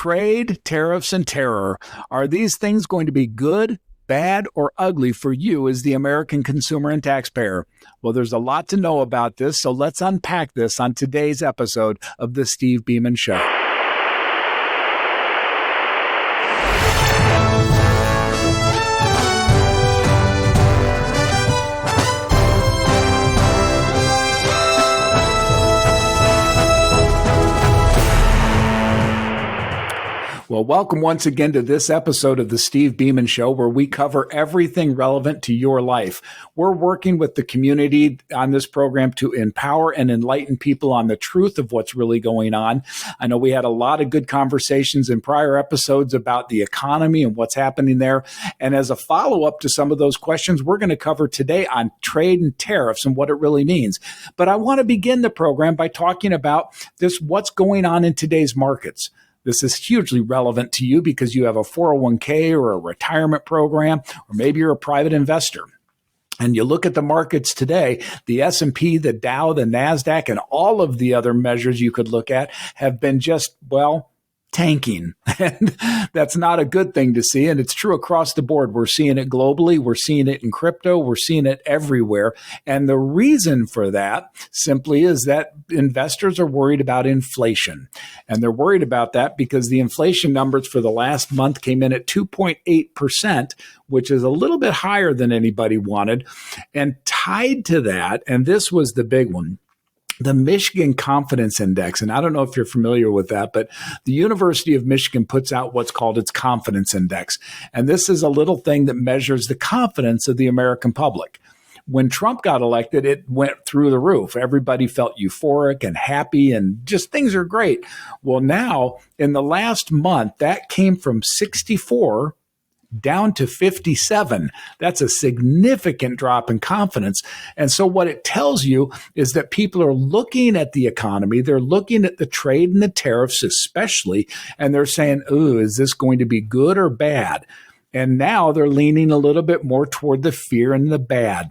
Trade, tariffs, and terror. Are these things going to be good, bad, or ugly for you as the American consumer and taxpayer? Well, there's a lot to know about this, so let's unpack this on today's episode of The Steve Beaman Show. Well, welcome once again to this episode of the Steve Beaman Show, where we cover everything relevant to your life. We're working with the community on this program to empower and enlighten people on the truth of what's really going on. I know we had a lot of good conversations in prior episodes about the economy and what's happening there. And as a follow-up to some of those questions, we're going to cover today on trade and tariffs and what it really means. But I want to begin the program by talking about what's going on in today's markets. This is hugely relevant to you because you have a 401k or a retirement program, or maybe you're a private investor. And you look at the markets today, the S&P, the Dow, the NASDAQ, and all of the other measures you could look at have been just, tanking. And that's not a good thing to see. And it's true across the board. We're seeing it globally. We're seeing it in crypto. We're seeing it everywhere. And the reason for that simply is that investors are worried about inflation. And they're worried about that because the inflation numbers for the last month came in at 2.8%, which is a little bit higher than anybody wanted. And tied to that, and this was the big one, the Michigan Confidence Index. And I don't know if you're familiar with that, but the University of Michigan puts out what's called its Confidence Index. And this is a little thing that measures the confidence of the American public. When Trump got elected, it went through the roof. Everybody felt euphoric and happy and just things are great. Well, now in the last month, that came from 64 down to 57. That's a significant drop in confidence. And so what it tells you is that people are looking at the economy, they're looking at the trade and the tariffs especially, and they're saying, ooh, is this going to be good or bad? And now they're leaning a little bit more toward the fear and the bad.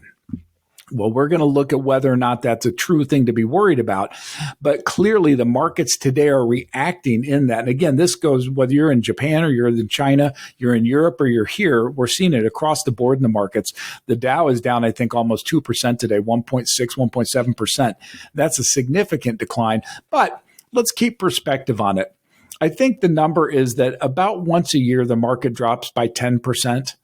Well, we're going to look at whether or not that's a true thing to be worried about. But clearly, the markets today are reacting in that. And again, this goes whether you're in Japan or you're in China, you're in Europe or you're here. We're seeing it across the board in the markets. The Dow is down, I think, almost 2% today, 1.6, 1.7%. That's a significant decline. But let's keep perspective on it. I think the number is that about once a year, the market drops by 10%.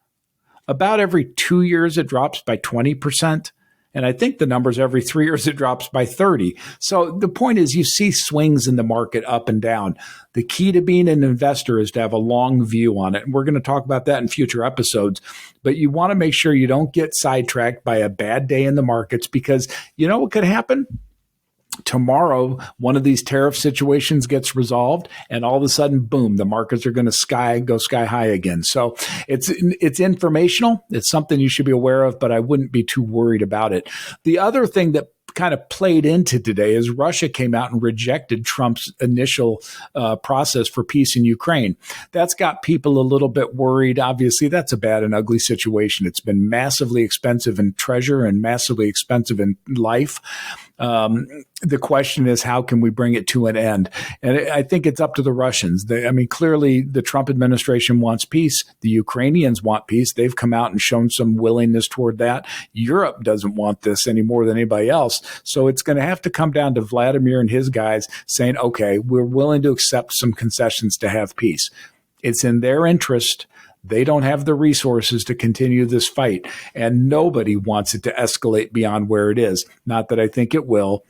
About every 2 years, it drops by 20%. And I think the numbers every 3 years, it drops by 30. So the point is you see swings in the market up and down. The key to being an investor is to have a long view on it. And we're going to talk about that in future episodes. But you want to make sure you don't get sidetracked by a bad day in the markets because you know what could happen? Tomorrow, one of these tariff situations gets resolved, and all of a sudden, boom, the markets are going to go sky high again. So it's informational. It's something you should be aware of, but I wouldn't be too worried about it. The other thing that kind of played into today is Russia came out and rejected Trump's initial process for peace in Ukraine. That's got people a little bit worried. Obviously, that's a bad and ugly situation. It's been massively expensive in treasure and massively expensive in life. The question is, how can we bring it to an end? And I think it's up to the Russians. Clearly, the Trump administration wants peace. The Ukrainians want peace. They've come out and shown some willingness toward that. Europe doesn't want this any more than anybody else. So it's going to have to come down to Vladimir and his guys saying, okay, we're willing to accept some concessions to have peace. It's in their interest. They don't have the resources to continue this fight, and nobody wants it to escalate beyond where it is. Not that I think it will.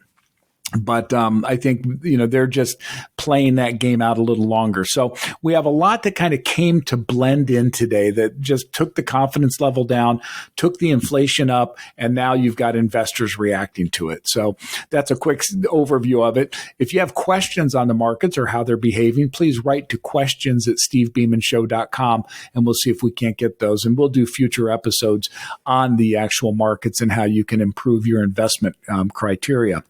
But I think, they're just playing that game out a little longer. So we have a lot that kind of came to blend in today that just took the confidence level down, took the inflation up, and now you've got investors reacting to it. So that's a quick overview of it. If you have questions on the markets or how they're behaving, please write to questions@stevebeamanshow.com, and we'll see if we can't get those. And we'll do future episodes on the actual markets and how you can improve your investment criteria.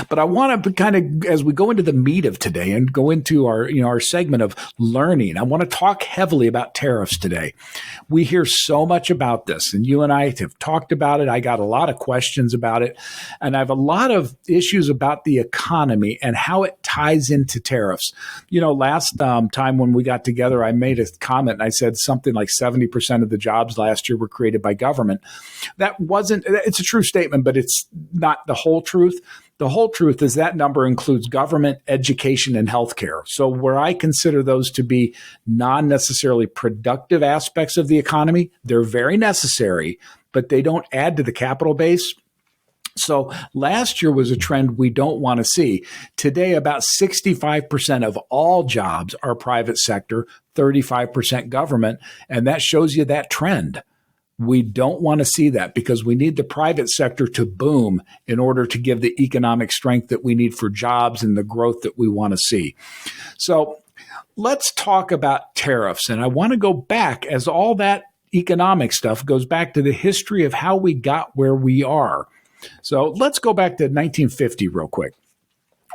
But I want to kind of, as we go into the meat of today and go into our segment of learning, I want to talk heavily about tariffs today. We hear so much about this, and you and I have talked about it. I got a lot of questions about it, and I have a lot of issues about the economy and how it ties into tariffs. Last time when we got together, I made a comment and I said something like 70% of the jobs last year were created by government. It's a true statement, but it's not the whole truth. The whole truth is that number includes government, education, and healthcare. So where I consider those to be non-necessarily productive aspects of the economy, they're very necessary, but they don't add to the capital base. So last year was a trend we don't want to see. Today, about 65% of all jobs are private sector, 35% government, and that shows you that trend. We don't want to see that because we need the private sector to boom in order to give the economic strength that we need for jobs and the growth that we want to see. So let's talk about tariffs. And I want to go back, as all that economic stuff goes back to the history of how we got where we are. So let's go back to 1950 real quick.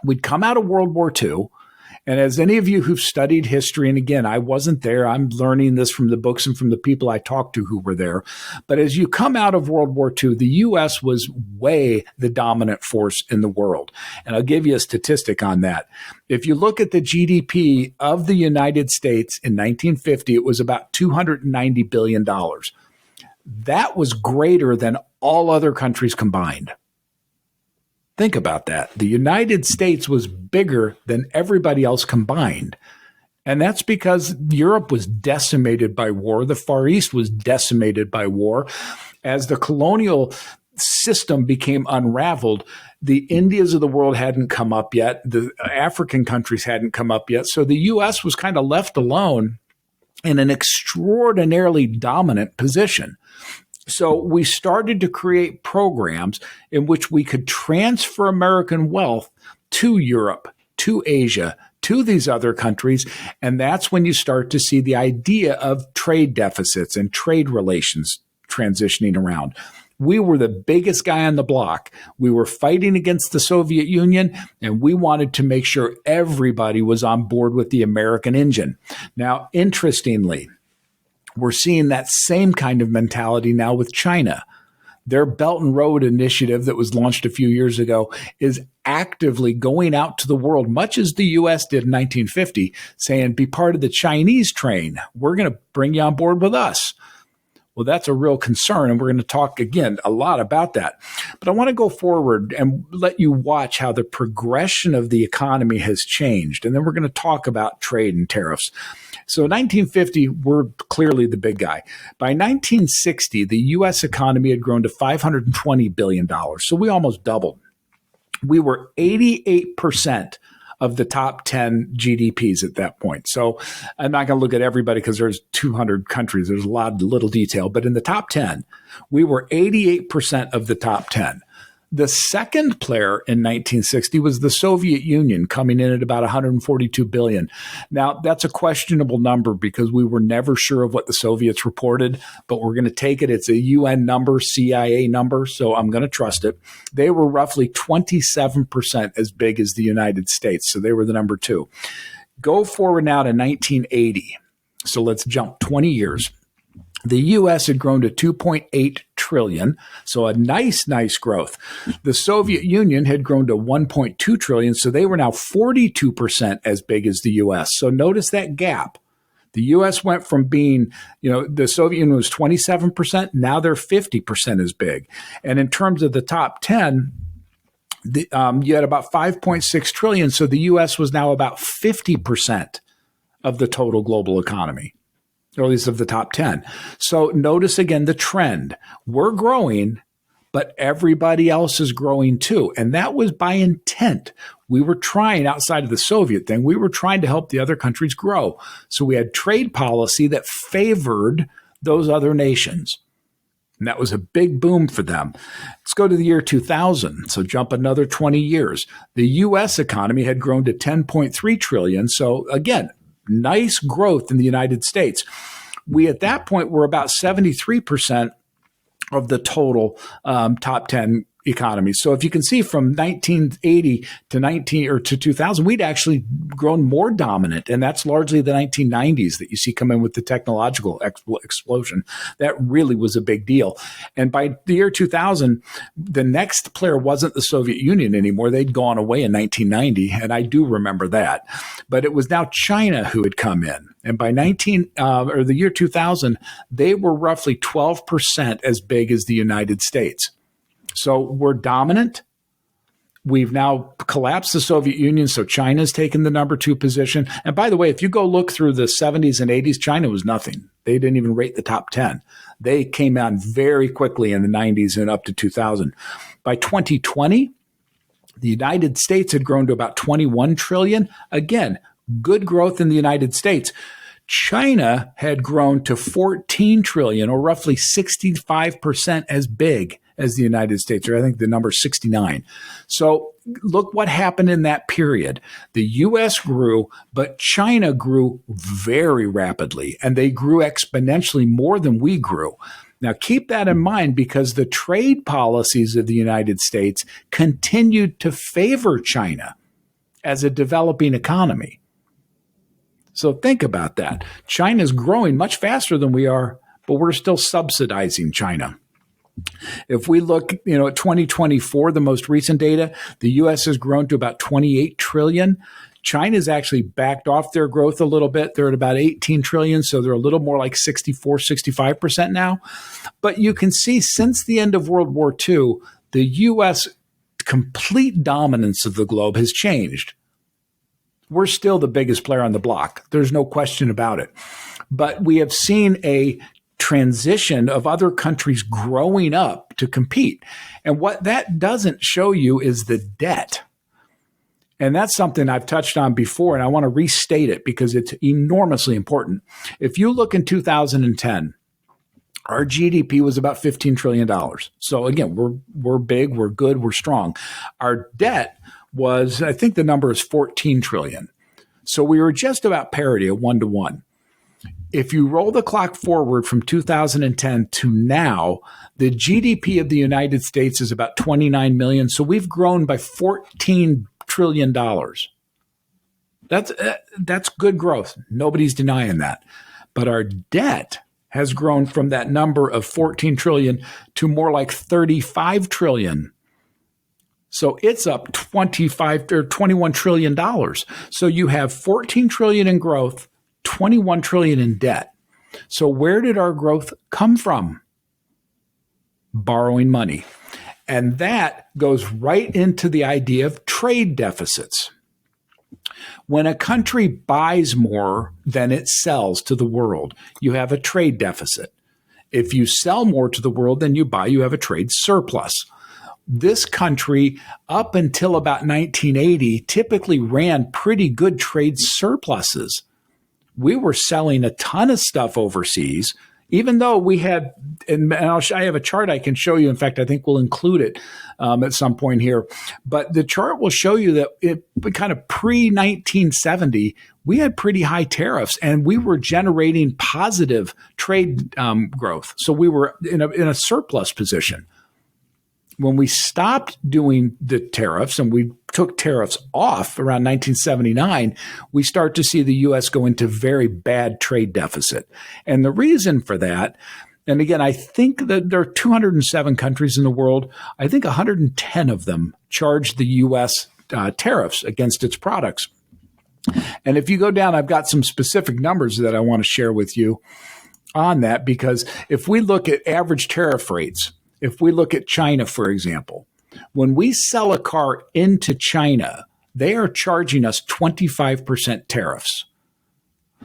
We'd come out of World War II. And as any of you who've studied history, and again, I wasn't there, I'm learning this from the books and from the people I talked to who were there. But as you come out of World War II, the U.S. was way the dominant force in the world. And I'll give you a statistic on that. If you look at the GDP of the United States in 1950, it was about $290 billion. That was greater than all other countries combined. Think about that. The United States was bigger than everybody else combined. And that's because Europe was decimated by war. The Far East was decimated by war. As the colonial system became unraveled, the Indias of the world hadn't come up yet. The African countries hadn't come up yet. So the U.S. was kind of left alone in an extraordinarily dominant position. So we started to create programs in which we could transfer American wealth to Europe, to Asia, to these other countries. And that's when you start to see the idea of trade deficits and trade relations transitioning around. We were the biggest guy on the block. We were fighting against the Soviet Union, and we wanted to make sure everybody was on board with the American engine. Now, interestingly, we're seeing that same kind of mentality now with China. Their Belt and Road Initiative that was launched a few years ago is actively going out to the world, much as the U.S. did in 1950, saying, be part of the Chinese train. We're going to bring you on board with us. Well, that's a real concern, and we're going to talk again a lot about that. But I want to go forward and let you watch how the progression of the economy has changed, and then we're going to talk about trade and tariffs. So in 1950, we're clearly the big guy. By 1960, the U.S. economy had grown to $520 billion, so we almost doubled. We were 88% of the top 10 GDPs at that point. So I'm not going to look at everybody because there's 200 countries. There's a lot of little detail. But in the top 10, we were 88% of the top 10. The second player in 1960 was the Soviet Union, coming in at about 142 billion. Now, that's a questionable number because we were never sure of what the Soviets reported, but we're going to take it. It's a UN number, CIA number, so I'm going to trust it. They were roughly 27% as big as the United States, so they were the number two. Go forward now to 1980. So let's jump 20 years. The U.S. had grown to 2.8 trillion, so a nice growth. The Soviet Union had grown to 1.2 trillion, so they were now 42% as big as the U.S. So notice that gap. The U.S. went from being, the Soviet Union was 27%, now they're 50% as big. And in terms of the top 10, you had about 5.6 trillion, so the U.S. was now about 50% of the total global economy, or at least of the top 10. So notice again the trend. We're growing, but everybody else is growing too. And that was by intent. We were trying, outside of the Soviet thing, we were trying to help the other countries grow. So we had trade policy that favored those other nations. And that was a big boom for them. Let's go to the year 2000. So jump another 20 years. The U.S. economy had grown to 10.3 trillion. So again, nice growth in the United States. We, at that point, were about 73% of the total top 10 economies. So if you can see from 1980 to 2000, we'd actually grown more dominant. And that's largely the 1990s that you see come in with the technological explosion. That really was a big deal. And by the year 2000, the next player wasn't the Soviet Union anymore. They'd gone away in 1990. And I do remember that. But it was now China who had come in. And by the year 2000, they were roughly 12% as big as the United States. So we're dominant. We've now collapsed the Soviet Union, so China's taken the number 2 position. And by the way, if you go look through the 70s and 80s, China was nothing. They didn't even rate the top 10. They came on very quickly in the 90s and up to 2000. By 2020, the United States had grown to about 21 trillion. Again, good growth in the United States. China had grown to 14 trillion, or roughly 65% as big as the United States, or I think the number is 69. So look what happened in that period. The U.S. grew, but China grew very rapidly, and they grew exponentially more than we grew. Now, keep that in mind, because the trade policies of the United States continued to favor China as a developing economy. So think about that. China's growing much faster than we are, but we're still subsidizing China. If we look, at 2024, the most recent data, the U.S. has grown to about 28 trillion. China's actually backed off their growth a little bit. They're at about 18 trillion, so they're a little more like 64, 65% now. But you can see since the end of World War II, the U.S. complete dominance of the globe has changed. We're still the biggest player on the block. There's no question about it. But we have seen a transition of other countries growing up to compete. And what that doesn't show you is the debt. And that's something I've touched on before, and I want to restate it because it's enormously important. If you look in 2010, our GDP was about $15 trillion. So again, we're big, we're good, we're strong. Our debt was, I think the number is 14 trillion. So we were just about parity at 1-to-1. If you roll the clock forward from 2010 to now, the GDP of the United States is about 29 million. So we've grown by $14 trillion. That's good growth. Nobody's denying that. But our debt has grown from that number of 14 trillion to more like 35 trillion. So it's up 25 or $21 trillion. So you have 14 trillion in growth, 21 trillion in debt. So where did our growth come from? Borrowing money. And that goes right into the idea of trade deficits. When a country buys more than it sells to the world, you have a trade deficit. If you sell more to the world than you buy, you have a trade surplus. This country, up until about 1980, typically ran pretty good trade surpluses. We were selling a ton of stuff overseas, even though we had, and I have a chart I can show you. In fact, I think we'll include it at some point here. But the chart will show you that it kind of pre-1970, we had pretty high tariffs, and we were generating positive trade growth. So we were in a surplus position. When we stopped doing the tariffs and we took tariffs off around 1979, we start to see the U.S. go into very bad trade deficit. And the reason for that, and again, I think that there are 207 countries in the world. I think 110 of them charge the U.S. Tariffs against its products. And if you go down, I've got some specific numbers that I want to share with you on that, because if we look at average tariff rates, if we look at China, for example, when we sell a car into China, they are charging us 25% tariffs.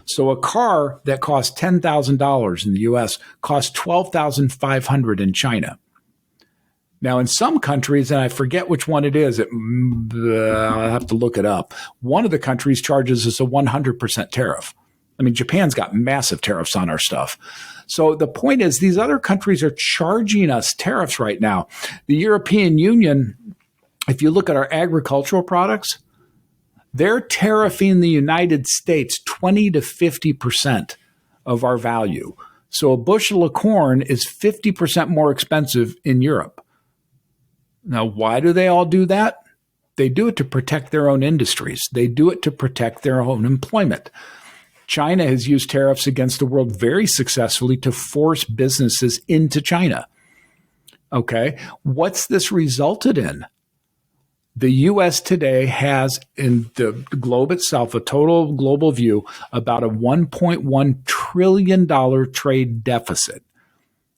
So a car that costs $10,000 in the U.S. costs $12,500 in China. Now, in some countries, and I forget which one it is, I'll have to look it up. One of the countries charges us a 100% tariff. I mean, Japan's got massive tariffs on our stuff. So the point is, these other countries are charging us tariffs right now. The European Union, if you look at our agricultural products, they're tariffing the United States 20 to 50% of our value. So a bushel of corn is 50% more expensive in Europe. Now, why do they all do that? They do it to protect their own industries. They do it to protect their own employment. China has used tariffs against the world very successfully to force businesses into China. Okay, what's this resulted in? The U.S. today has, in the globe itself, a total global view, about a $1.1 trillion trade deficit.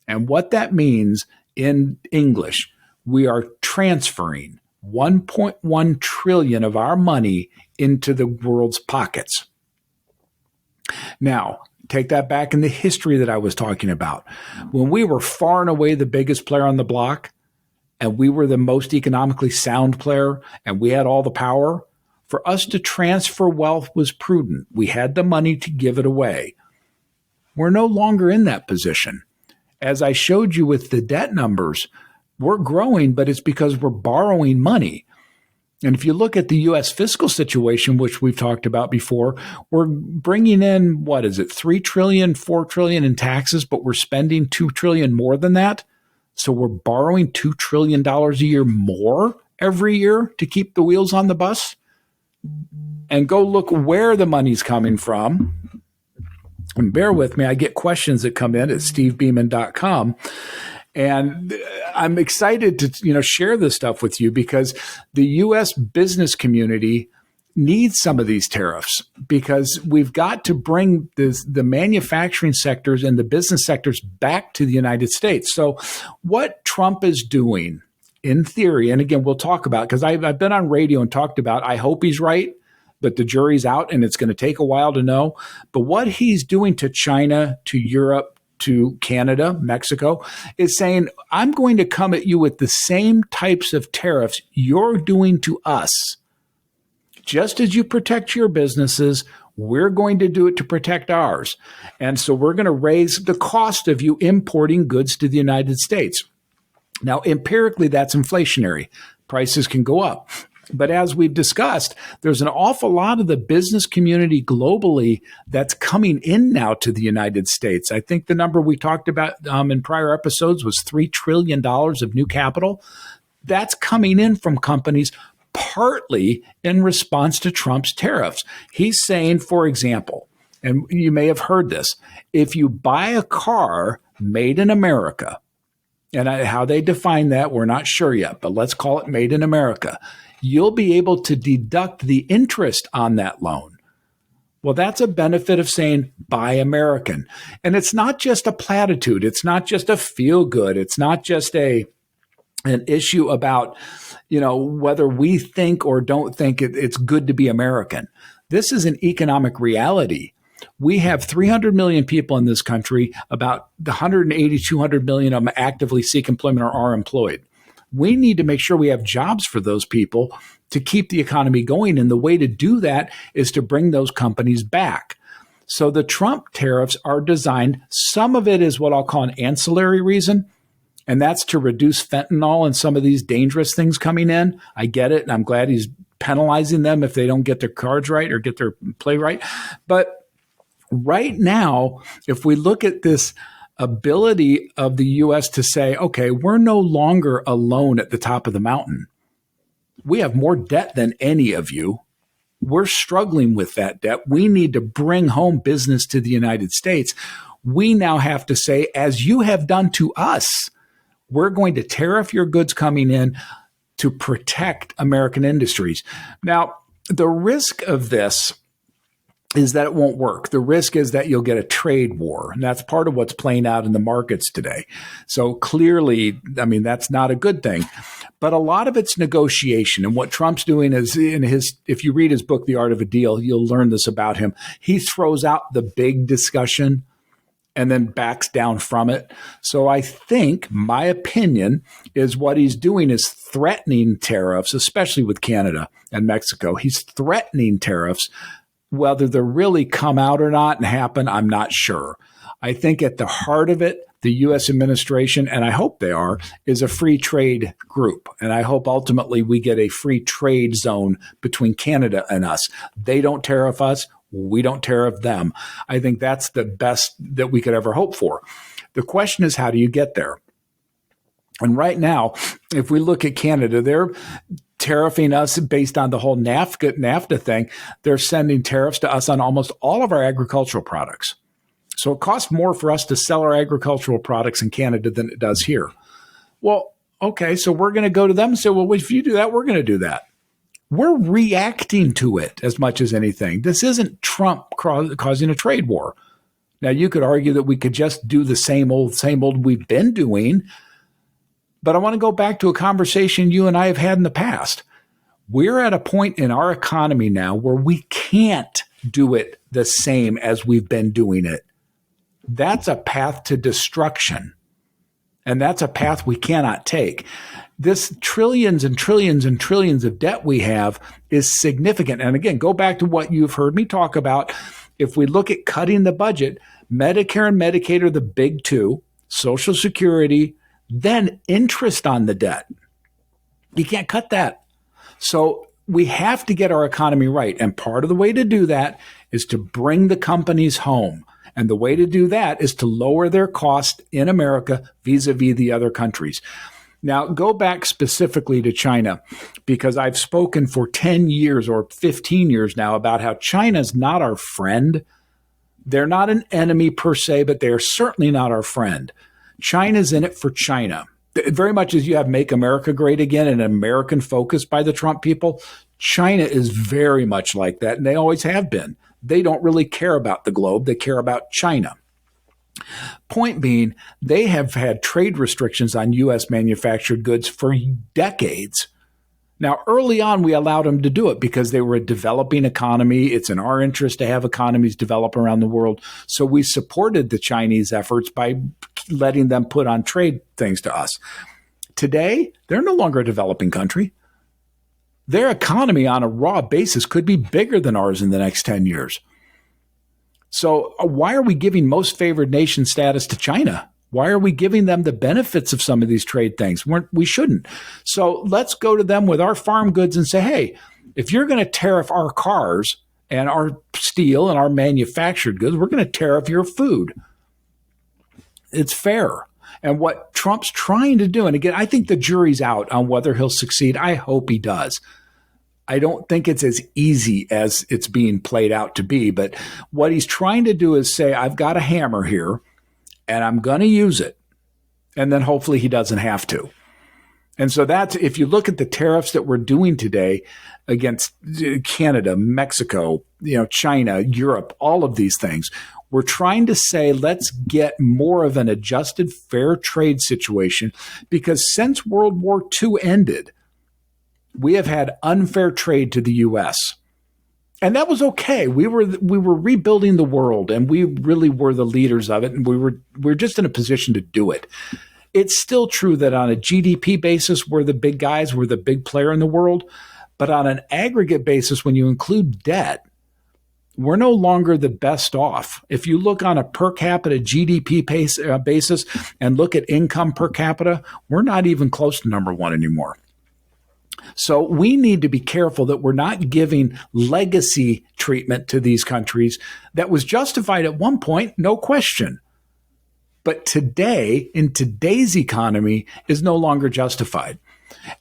And what that means in English, we are transferring 1.1 trillion of our money into the world's pockets. Now, take that back in the history that I was talking about. When we were far and away the biggest player on the block, and we were the most economically sound player, and we had all the power, for us to transfer wealth was prudent. We had the money to give it away. We're no longer in that position. As I showed you with the debt numbers, we're growing, but it's because we're borrowing money. And if you look at the U.S. fiscal situation, which we've talked about before, we're bringing in, what is it, 3 trillion, 4 trillion in taxes, but we're spending 2 trillion more than that. So we're borrowing $2 trillion a year more every year to keep the wheels on the bus. And go look where the money's coming from. And bear with me, I get questions that come in at stevebeaman.com. And I'm excited to share this stuff with you because the U.S. business community needs some of these tariffs because we've got to bring the manufacturing sectors and the business sectors back to the United States. So what Trump is doing in theory, and again, we'll talk about, because I've been on radio and talked about, I hope he's right, but the jury's out and it's going to take a while to know. But what he's doing to China, to Europe, to Canada, Mexico, is saying, I'm going to come at you with the same types of tariffs you're doing to us. Just as you protect your businesses, we're going to do it to protect ours. And so we're going to raise the cost of you importing goods to the United States. Now, empirically, that's inflationary. Prices can go up. But as we've discussed, there's an awful lot of the business community globally that's coming in now to the United States. I think the number we talked about in prior episodes was $3 trillion of new capital. That's coming in from companies partly in response to Trump's tariffs. He's saying, for example, and you may have heard this, if you buy a car made in America, and how they define that, we're not sure yet, but let's call it made in America, you'll be able to deduct the interest on that loan. Well, that's a benefit of saying buy American. And it's not just a platitude. It's not just a feel good. It's not just an issue about, whether we think or don't think it's good to be American. This is an economic reality. We have 300 million people in this country, about 180, 200 million of them actively seek employment or are employed. We need to make sure we have jobs for those people to keep the economy going. And the way to do that is to bring those companies back. So the Trump tariffs are designed, some of it is what I'll call an ancillary reason, and that's to reduce fentanyl and some of these dangerous things coming in. I get it, and I'm glad he's penalizing them if they don't get their cards right or get their play right. But right now, if we look at this ability of the U.S. to say, okay, we're no longer alone at the top of the mountain. We have more debt than any of you. We're struggling with that debt. We need to bring home business to the United States. We now have to say, as you have done to us, we're going to tariff your goods coming in to protect American industries. Now, the risk of this is that it won't work. The risk is that you'll get a trade war. And that's part of what's playing out in the markets today. So clearly, that's not a good thing. But a lot of it's negotiation. And what Trump's doing is if you read his book, The Art of a Deal, you'll learn this about him. He throws out the big discussion and then backs down from it. So I think my opinion is what he's doing is threatening tariffs, especially with Canada and Mexico. He's threatening tariffs. Whether they really come out or not and happen, I'm not sure. I think at the heart of it, the U.S. administration, and I hope they are, is a free trade group. And I hope ultimately we get a free trade zone between Canada and us. They don't tariff us. We don't tariff them. I think that's the best that we could ever hope for. The question is, how do you get there? And right now, if we look at Canada, they're tariffing us based on the whole NAFTA thing. They're sending tariffs to us on almost all of our agricultural products. So it costs more for us to sell our agricultural products in Canada than it does here. Well, okay, so we're going to go to them and say, well, if you do that, we're going to do that. We're reacting to it as much as anything. This isn't Trump causing a trade war. Now, you could argue that we could just do the same old we've been doing. But I want to go back to a conversation you and I have had in the past. We're at a point in our economy now where we can't do it the same as we've been doing it. That's a path to destruction. And that's a path we cannot take. This trillions and trillions and trillions of debt we have is significant. And again, go back to what you've heard me talk about. If we look at cutting the budget, Medicare and Medicaid are the big two, Social Security, then interest on the debt. You can't cut that. So we have to get our economy right. And part of the way to do that is to bring the companies home. And the way to do that is to lower their cost in America vis-a-vis the other countries. Now, go back specifically to China, because I've spoken for 10 years or 15 years now about how China's not our friend. They're not an enemy per se, but they're certainly not our friend. China's in it for China. Very much as you have Make America Great Again, an American focus by the Trump people, China is very much like that, and they always have been. They don't really care about the globe. They care about China. Point being, they have had trade restrictions on U.S. manufactured goods for decades. Now, early on, we allowed them to do it because they were a developing economy. It's in our interest to have economies develop around the world. So we supported the Chinese efforts by letting them put on trade things to us. Today, they're no longer a developing country. Their economy on a raw basis could be bigger than ours in the next 10 years. So why are we giving most favored nation status to China? Why are we giving them the benefits of some of these trade things? We shouldn't. So let's go to them with our farm goods and say, hey, if you're going to tariff our cars and our steel and our manufactured goods, we're going to tariff your food. It's fair. And what Trump's trying to do, and again, I think the jury's out on whether he'll succeed. I hope he does. I don't think it's as easy as it's being played out to be. But what he's trying to do is say, I've got a hammer here, and I'm going to use it. And then hopefully he doesn't have to. And so that's, if you look at the tariffs that we're doing today against Canada, Mexico, China, Europe, all of these things, we're trying to say, let's get more of an adjusted fair trade situation, because since World War II ended, we have had unfair trade to the U.S. And that was okay. We were rebuilding the world, and we really were the leaders of it, and we're just in a position to do it. It's still true that on a GDP basis, we're the big guys, we're the big player in the world. But on an aggregate basis, when you include debt, we're no longer the best off. If you look on a per capita GDP basis and look at income per capita, we're not even close to number one anymore. So we need to be careful that we're not giving legacy treatment to these countries that was justified at one point, no question. But today, in today's economy, is no longer justified.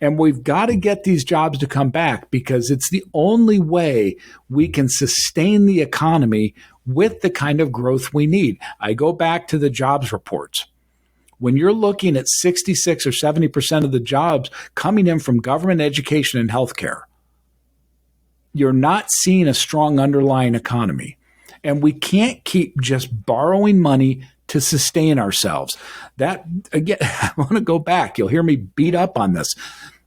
And we've got to get these jobs to come back, because it's the only way we can sustain the economy with the kind of growth we need. I go back to the jobs reports. When you're looking at 66 or 70% of the jobs coming in from government, education, and healthcare, you're not seeing a strong underlying economy. And we can't keep just borrowing money to sustain ourselves. That, again, I want to go back. You'll hear me beat up on this.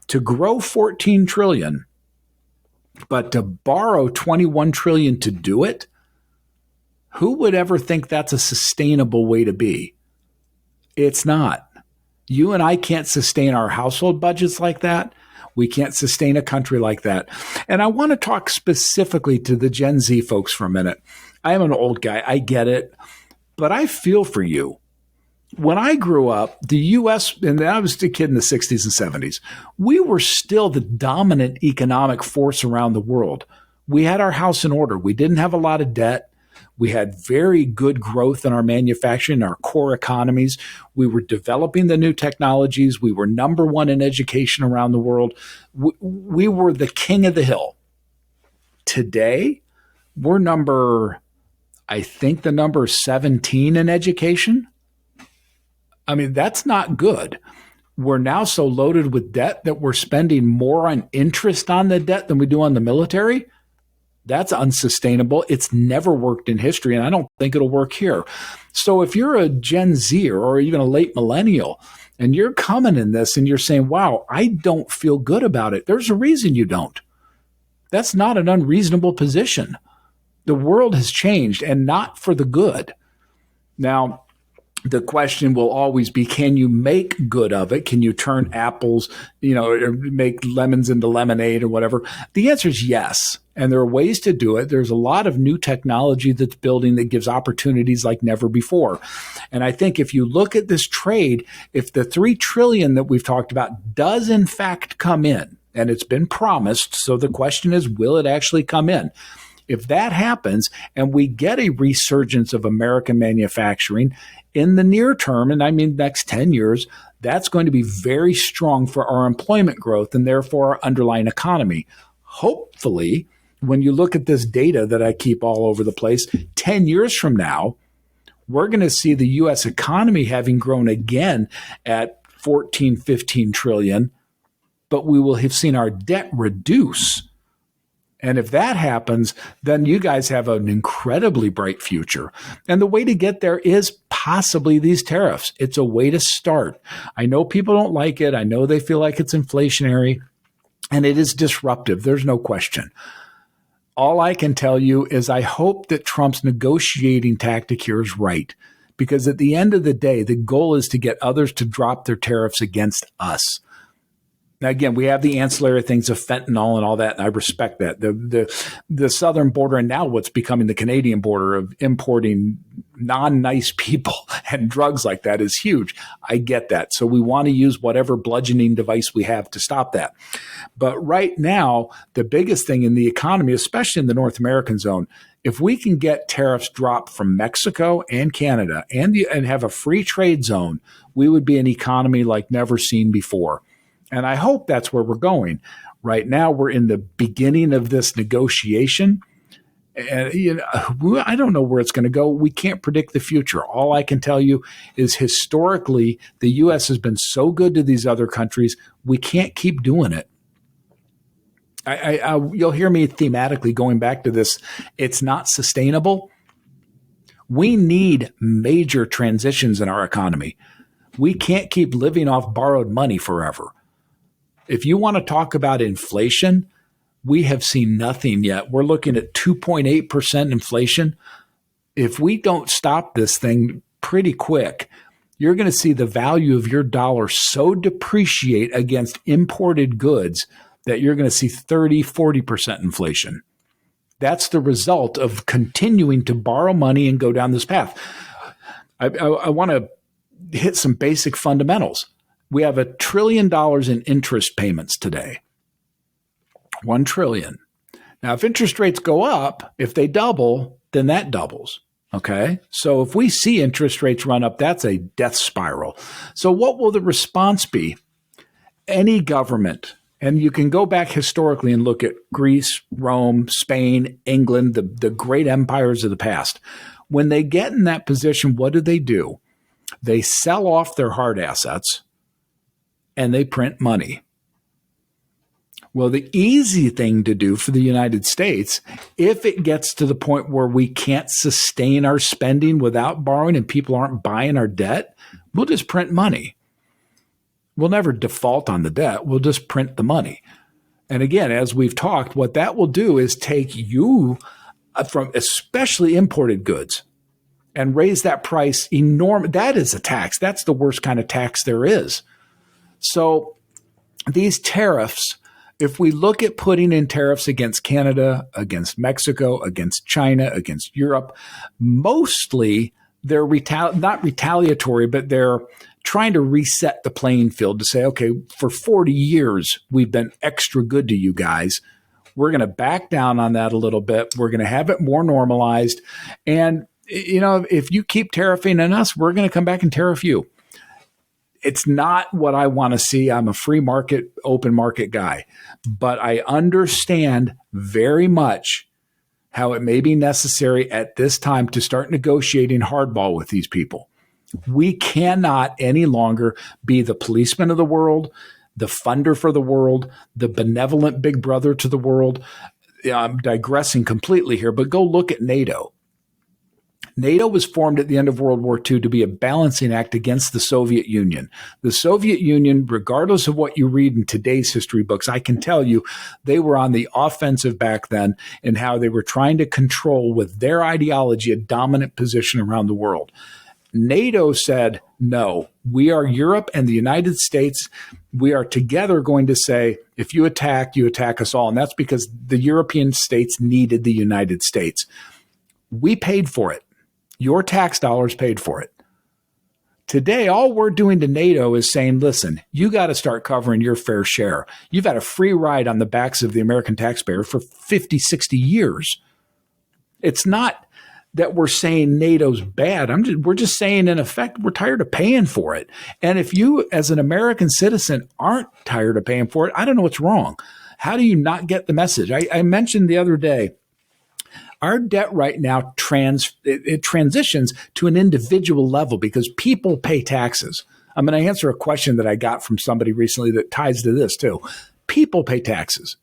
To grow 14 trillion, but to borrow 21 trillion to do it, who would ever think that's a sustainable way to be? It's not. You and I can't sustain our household budgets like that. We can't sustain a country like that. And I want to talk specifically to the Gen Z folks for a minute. I am an old guy. I get it. But I feel for you. When I grew up, the U.S., and I was a kid in the 60s and 70s, we were still the dominant economic force around the world. We had our house in order. We didn't have a lot of debt. We had very good growth in our manufacturing, our core economies. We were developing the new technologies. We were number one in education around the world. We were the king of the hill. Today, we're I think the number is 17 in education. I mean, that's not good. We're now so loaded with debt that we're spending more on interest on the debt than we do on the military. That's unsustainable. It's never worked in history, and I don't think it'll work here. So if you're a Gen Z or even a late millennial, and you're coming in this and you're saying, wow, I don't feel good about it, there's a reason you don't. That's not an unreasonable position. The world has changed, and not for the good. Now, the question will always be, can you make good of it? Can you turn apples, or make lemons into lemonade or whatever? The answer is yes. And there are ways to do it. There's a lot of new technology that's building that gives opportunities like never before. And I think if you look at this trade, if the $3 trillion that we've talked about does in fact come in, and it's been promised, so the question is, will it actually come in? If that happens and we get a resurgence of American manufacturing in the near term, and I mean next 10 years, that's going to be very strong for our employment growth and therefore our underlying economy. Hopefully, when you look at this data that I keep all over the place, 10 years from now, we're going to see the U.S. economy having grown again at 14, 15 trillion, but we will have seen our debt reduce. And if that happens, then you guys have an incredibly bright future. And the way to get there is possibly these tariffs. It's a way to start. I know people don't like it. I know they feel like it's inflationary, and it is disruptive. There's no question. All I can tell you is I hope that Trump's negotiating tactic here is right, because at the end of the day, the goal is to get others to drop their tariffs against us. Now, again, we have the ancillary things of fentanyl and all that, and I respect that. The southern border, and now what's becoming the Canadian border of importing non-nice people and drugs like that is huge. I get that. So we want to use whatever bludgeoning device we have to stop that. But right now, the biggest thing in the economy, especially in the North American zone, if we can get tariffs dropped from Mexico and Canada and have a free trade zone, we would be an economy like never seen before. And I hope that's where we're going. Right now, we're in the beginning of this negotiation. And I don't know where it's going to go. We can't predict the future. All I can tell you is historically, the U.S. has been so good to these other countries, we can't keep doing it. You'll hear me thematically going back to this. It's not sustainable. We need major transitions in our economy. We can't keep living off borrowed money forever. If you want to talk about inflation, we have seen nothing yet. We're looking at 2.8% inflation. If we don't stop this thing pretty quick, you're going to see the value of your dollar so depreciate against imported goods that you're going to see 30, 40% inflation. That's the result of continuing to borrow money and go down this path. I want to hit some basic fundamentals. We have $1 trillion in interest payments today. 1 trillion. Now, if interest rates go up, if they double, then that doubles. Okay. So if we see interest rates run up, that's a death spiral. So what will the response be? Any government, and you can go back historically and look at Greece, Rome, Spain, England, the great empires of the past. When they get in that position, what do? They sell off their hard assets and they print money. Well, the easy thing to do for the United States, if it gets to the point where we can't sustain our spending without borrowing and people aren't buying our debt, we'll just print money. We'll never default on the debt. We'll just print the money. And again, as we've talked, what that will do is take you from especially imported goods and raise that price enormous. That is a tax. That's the worst kind of tax there is. So these tariffs, if we look at putting in tariffs against Canada, against Mexico, against China, against Europe, mostly they're not retaliatory, but they're trying to reset the playing field to say, okay, for 40 years, we've been extra good to you guys. We're going to back down on that a little bit. We're going to have it more normalized. And, if you keep tariffing on us, we're going to come back and tariff you. It's not what I want to see. I'm a free market, open market guy. But I understand very much how it may be necessary at this time to start negotiating hardball with these people. We cannot any longer be the policeman of the world, the funder for the world, the benevolent big brother to the world. I'm digressing completely here, but go look at NATO. NATO was formed at the end of World War II to be a balancing act against the Soviet Union. The Soviet Union, regardless of what you read in today's history books, I can tell you they were on the offensive back then in how they were trying to control with their ideology a dominant position around the world. NATO said, no, we are Europe and the United States. We are together going to say, if you attack us all. And that's because the European states needed the United States. We paid for it. Your tax dollars paid for it. Today, all we're doing to NATO is saying, listen, you got to start covering your fair share. You've had a free ride on the backs of the American taxpayer for 50, 60 years. It's not that we're saying NATO's bad. We're just saying, in effect, we're tired of paying for it. And if you, as an American citizen, aren't tired of paying for it, I don't know what's wrong. How do you not get the message? I mentioned the other day, our debt right now transitions to an individual level because people pay taxes. I'm going to answer a question that I got from somebody recently that ties to this too. People pay taxes.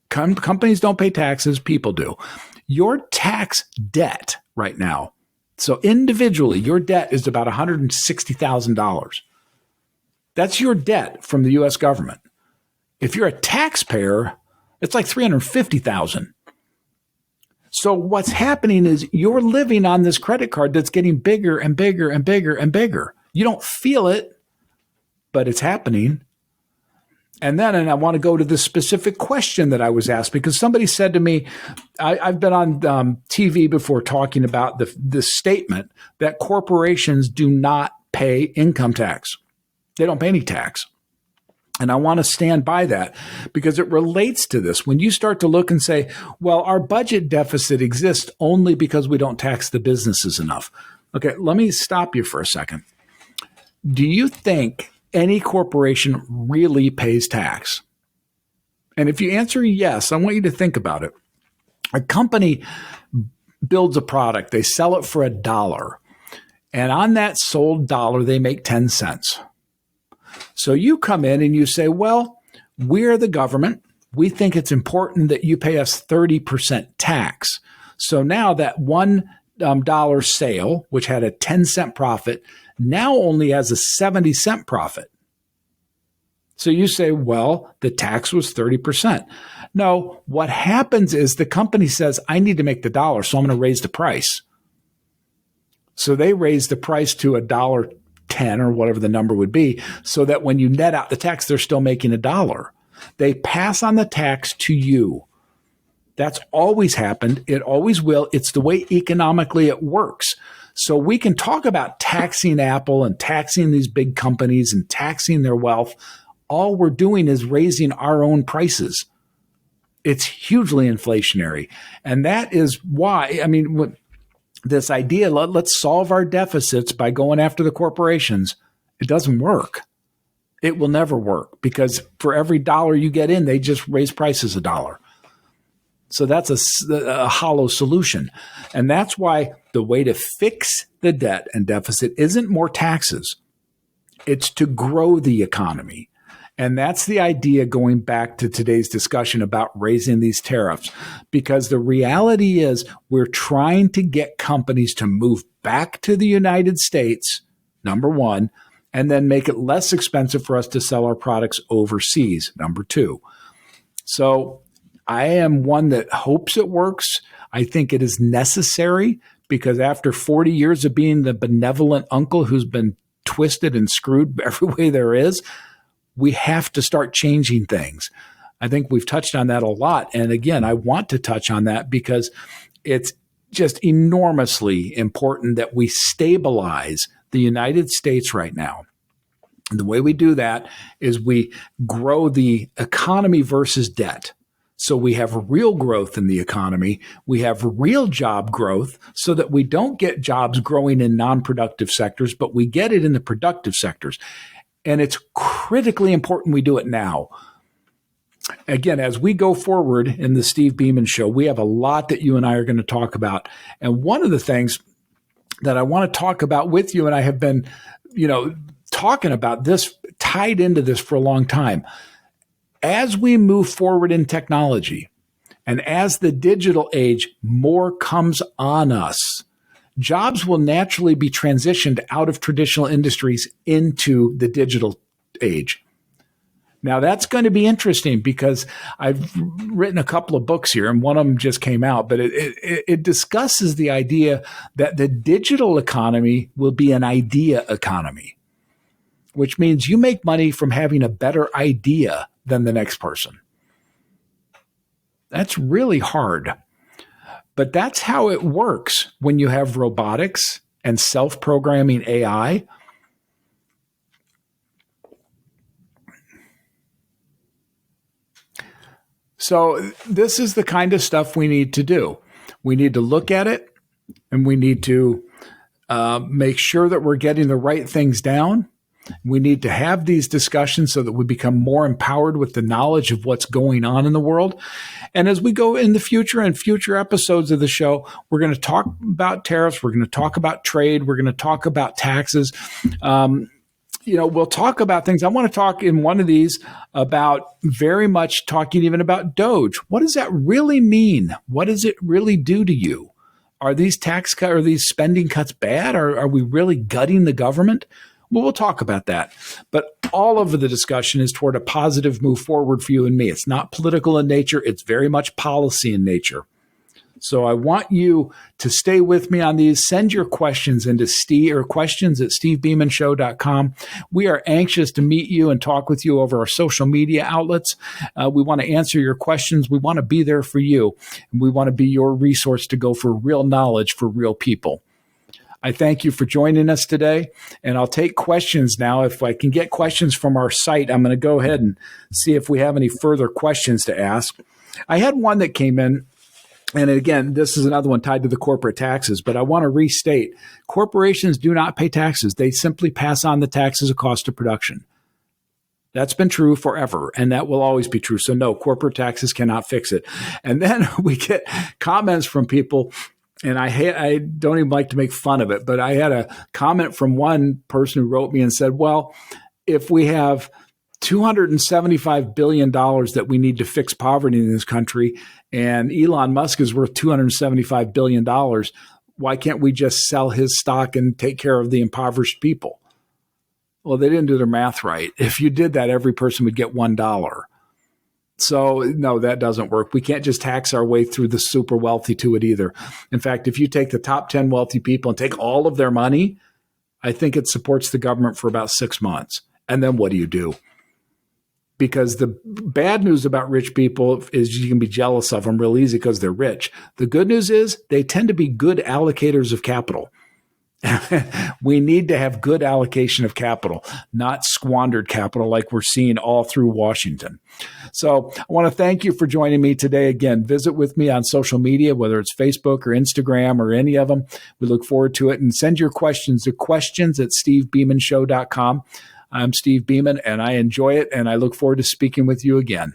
Companies don't pay taxes. People do. Your tax debt right now, so individually, your debt is about $160,000. That's your debt from the U.S. government. If you're a taxpayer, it's like $350,000. So what's happening is you're living on this credit card that's getting bigger and bigger and bigger and bigger. You don't feel it, but it's happening. And I want to go to the specific question that I was asked because somebody said to me, I've been on TV before talking about the statement that corporations do not pay income tax. They don't pay any tax. And I want to stand by that because it relates to this. When you start to look and say, well, our budget deficit exists only because we don't tax the businesses enough. Okay, let me stop you for a second. Do you think any corporation really pays tax? And if you answer yes, I want you to think about it. A company builds a product, they sell it for $1. And on that sold dollar, they make 10 cents. So you come in and you say, well, we're the government. We think it's important that you pay us 30% tax. So now that $1 sale, which had a 10-cent profit, now only has a 70-cent profit. So you say, well, the tax was 30%. No, what happens is the company says, I need to make the dollar, so I'm going to raise the price. So they raise the price to $1.10 or whatever the number would be, so that when you net out the tax, they're still making $1. They pass on the tax to you. That's always happened. It always will. It's the way economically it works. So we can talk about taxing Apple and taxing these big companies and taxing their wealth. All we're doing is raising our own prices. It's hugely inflationary. And that is why, this idea, let's solve our deficits by going after the corporations, it doesn't work. It will never work because for every dollar you get in, they just raise prices $1. So that's a hollow solution. And that's why the way to fix the debt and deficit isn't more taxes. It's to grow the economy. And that's the idea going back to today's discussion about raising these tariffs, because the reality is we're trying to get companies to move back to the United States, number one, and then make it less expensive for us to sell our products overseas, number two. So I am one that hopes it works. I think it is necessary because after 40 years of being the benevolent uncle who's been twisted and screwed every way there is, we have to start changing things. I think we've touched on that a lot. And again, I want to touch on that because it's just enormously important that we stabilize the United States right now. And the way we do that is we grow the economy versus debt. So we have real growth in the economy. We have real job growth so that we don't get jobs growing in non-productive sectors, but we get it in the productive sectors. And it's critically important we do it now. Again, as we go forward in the Steve Beaman Show, we have a lot that you and I are going to talk about. And one of the things that I want to talk about with you, and I have been, talking about this, tied into this for a long time. As we move forward in technology and as the digital age more comes on us, jobs will naturally be transitioned out of traditional industries into the digital age. Now, that's going to be interesting because I've written a couple of books here, and one of them just came out, but it discusses the idea that the digital economy will be an idea economy, which means you make money from having a better idea than the next person. That's really hard. But that's how it works when you have robotics and self-programming AI. So this is the kind of stuff we need to do. We need to look at it, and we need to make sure that we're getting the right things down. We need to have these discussions so that we become more empowered with the knowledge of what's going on in the world. And as we go in the future and future episodes of the show, we're going to talk about tariffs. We're going to talk about trade. We're going to talk about taxes. We'll talk about things. I want to talk in one of these about very much talking even about DOGE. What does that really mean? What does it really do to you? Are these tax cuts or these spending cuts bad? Are we really gutting the government? Well, we'll talk about that. But all of the discussion is toward a positive move forward for you and me. It's not political in nature. It's very much policy in nature. So I want you to stay with me on these. Send your questions into questions at stevebeamanshow.com. We are anxious to meet you and talk with you over our social media outlets. We want to answer your questions. We want to be there for you. And we want to be your resource to go for real knowledge for real people. I thank you for joining us today, and I'll take questions now. If I can get questions from our site, I'm going to go ahead and see if we have any further questions to ask. I had one that came in, and again, this is another one tied to the corporate taxes, but I want to restate, corporations do not pay taxes. They simply pass on the tax as a cost of production. That's been true forever, and that will always be true. So no, corporate taxes cannot fix it. And then we get comments from people, and I don't even like to make fun of it, but I had a comment from one person who wrote me and said, well, if we have $275 billion that we need to fix poverty in this country, and Elon Musk is worth $275 billion, why can't we just sell his stock and take care of the impoverished people? Well, they didn't do their math right. If you did that, every person would get $1. So no, that doesn't work. We can't just tax our way through the super wealthy to it either. In fact, if you take the top 10 wealthy people and take all of their money, I think it supports the government for about 6 months. And then what do you do? Because the bad news about rich people is you can be jealous of them real easy because they're rich. The good news is they tend to be good allocators of capital. We need to have good allocation of capital, not squandered capital like we're seeing all through Washington. So I want to thank you for joining me today. Again, visit with me on social media, whether it's Facebook or Instagram or any of them. We look forward to it. And send your questions to questions@stevebeamanshow.com. I'm Steve Beaman, and I enjoy it, and I look forward to speaking with you again.